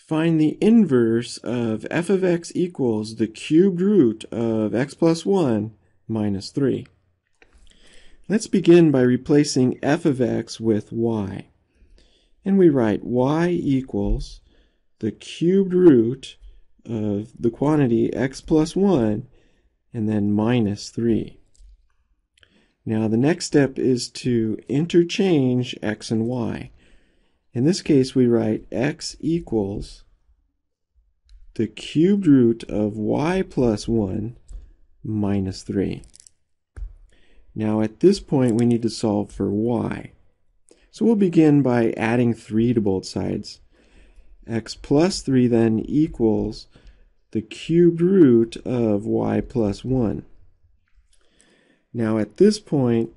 Find the inverse of f of x equals the cubed root of x plus 1 minus 3. Let's begin by replacing f of x with y. And we write y equals the cubed root of the quantity x plus 1 and then minus 3. Now the next step is to interchange x and y. In this case, we write x equals the cubed root of y plus 1 minus 3. Now at this point, we need to solve for y. So we'll begin by adding 3 to both sides. X plus 3 then equals the cubed root of y plus 1. Now at this point,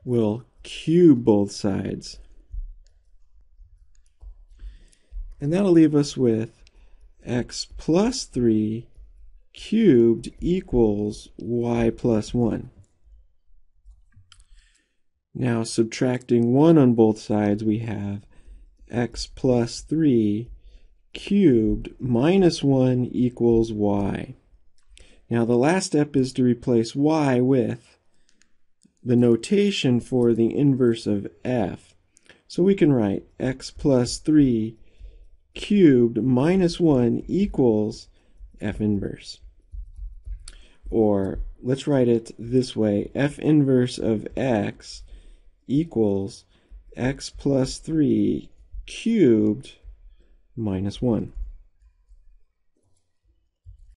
we'll cube both sides. And that'll leave us with x plus 3 cubed equals y plus 1. Now subtracting 1 on both sides, we have x plus 3 cubed minus 1 equals y. Now the last step is to replace y with the notation for the inverse of f. So we can write x plus 3 cubed minus 1 equals f inverse. Or let's write it this way, f inverse of x equals x plus 3 cubed minus 1.